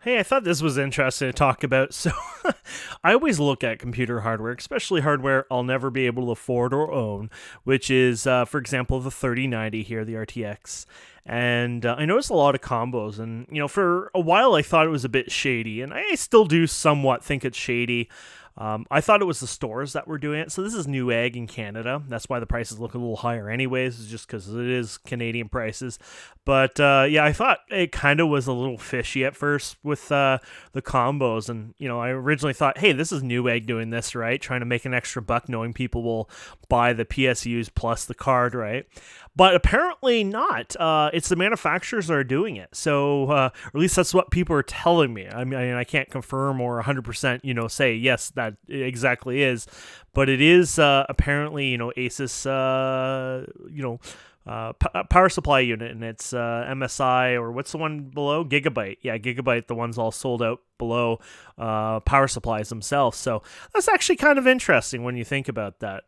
Hey, I thought this was interesting to talk about. So, I always look at computer hardware, especially hardware I'll never be able to afford or own, which is, for example, the 3090 here, the RTX. And I noticed a lot of combos. And, for a while I thought it was a bit shady, and I still do somewhat think it's shady. I thought it was the stores that were doing it. So this is Newegg in Canada. That's why the prices look a little higher anyways, just because it is Canadian prices. But yeah, I thought it kind of was a little fishy at first with the combos. And, I originally thought, hey, this is Newegg doing this, right? Trying to make an extra buck knowing people will buy the PSUs plus the card, right? But apparently not. It's the manufacturers that are doing it. So, or at least that's what people are telling me. I mean, I can't confirm or 100%, say yes, that exactly is. But it is apparently, Asus, power supply unit, and it's MSI, or what's the one below? Gigabyte. Yeah, Gigabyte, the ones all sold out below power supplies themselves. So that's actually kind of interesting when you think about that.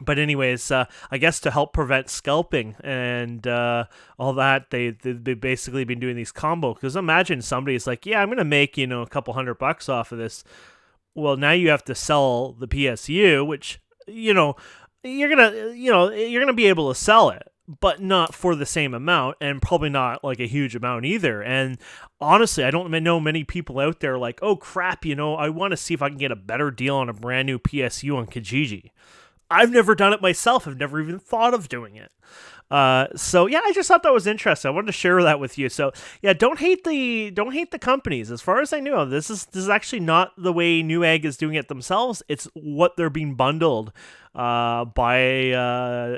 But anyways, I guess to help prevent scalping and all that, they've basically been doing these combo. Because imagine somebody's like, yeah, I'm going to make, a couple $100 off of this. Well, now you have to sell the PSU, which, you're gonna be able to sell it, but not for the same amount, and probably not like a huge amount either. And honestly, I don't know many people out there like, oh crap, I want to see if I can get a better deal on a brand new PSU on Kijiji. I've never done it myself. I've never even thought of doing it. So yeah, I just thought that was interesting. I wanted to share that with you. So yeah, don't hate the companies. As far as I know, this is actually not the way Newegg is doing it themselves. It's what they're being bundled by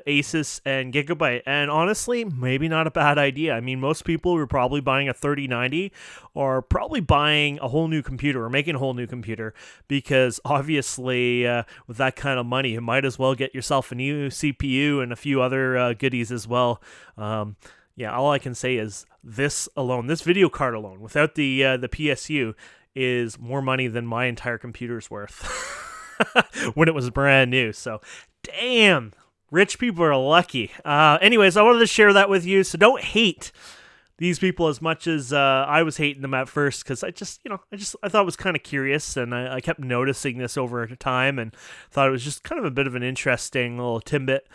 Asus and Gigabyte. And honestly, maybe not a bad idea. I mean, most people who are probably buying a 3090 are probably buying a whole new computer or making a whole new computer, because obviously with that kind of money, you might as well get yourself a new CPU and a few other goodies as well. Yeah, all I can say is this video card alone, without the PSU, is more money than my entire computer's worth. When it was brand new. So, damn, rich people are lucky. Anyways, I wanted to share that with you. So don't hate these people as much as I was hating them at first, because I thought it was kind of curious, and I kept noticing this over time, and thought it was just kind of a bit of an interesting little tidbit.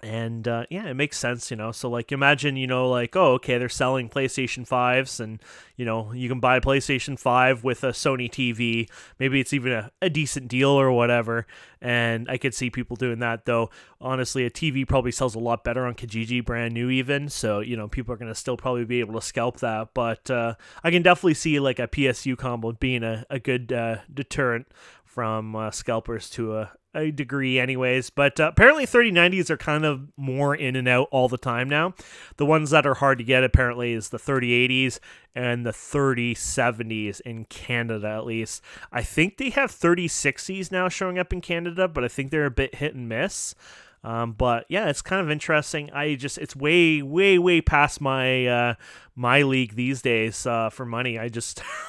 And yeah, it makes sense, So like, imagine, like, oh, okay, they're selling PlayStation 5s, and you can buy a PlayStation 5 with a Sony TV. Maybe it's even a decent deal or whatever. And I could see people doing that, though. Honestly, a TV probably sells a lot better on Kijiji, brand new even. So people are gonna still probably be able to scalp that. But I can definitely see like a PSU combo being a good deterrent from scalpers to a degree anyways. But apparently 3090s are kind of more in and out all the time now. The ones that are hard to get apparently is the 3080s and the 3070s in Canada, at least. I think they have 3060s now showing up in Canada, but I think they're a bit hit and miss. But yeah, it's kind of interesting. It's way, way, way past my my league these days for money.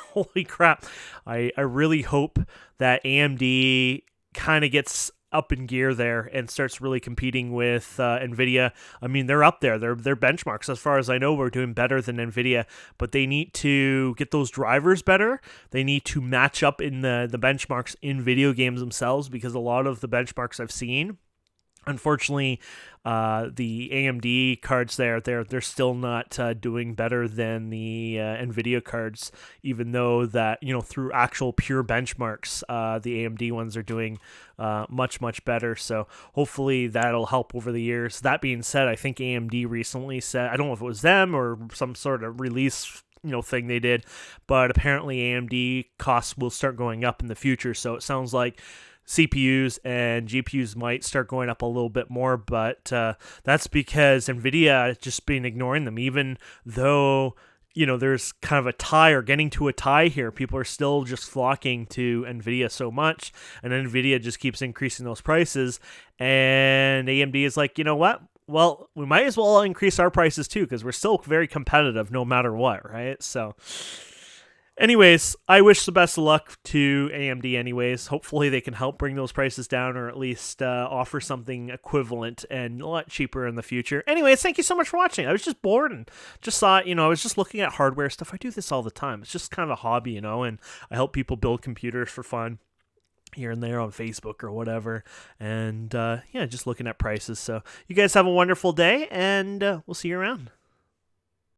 Holy crap. I really hope that AMD kind of gets up in gear there and starts really competing with Nvidia. I mean, they're up there. They're benchmarks. As far as I know, we're doing better than Nvidia, but they need to get those drivers better. They need to match up in the benchmarks in video games themselves, because a lot of the benchmarks I've seen, unfortunately, the AMD cards they're still not doing better than the Nvidia cards, even though that through actual pure benchmarks, the AMD ones are doing much better. So hopefully that'll help over the years. That being said, I think AMD recently said, I don't know if it was them or some sort of release thing they did, but apparently AMD costs will start going up in the future. So it sounds like CPUs and GPUs might start going up a little bit more, but that's because NVIDIA has just been ignoring them. Even though, there's kind of a tie or getting to a tie here, people are still just flocking to NVIDIA so much, and NVIDIA just keeps increasing those prices, and AMD is like, you know what? Well, we might as well increase our prices too, because we're still very competitive no matter what, right? So Anyways, I wish the best of luck to AMD anyways. Hopefully they can help bring those prices down, or at least offer something equivalent and a lot cheaper in the future. Anyways, thank you so much for watching. I was just bored and just thought, I was just looking at hardware stuff. I do this all the time. It's just kind of a hobby, and I help people build computers for fun here and there on Facebook or whatever. And yeah, just looking at prices. So you guys have a wonderful day, and we'll see you around.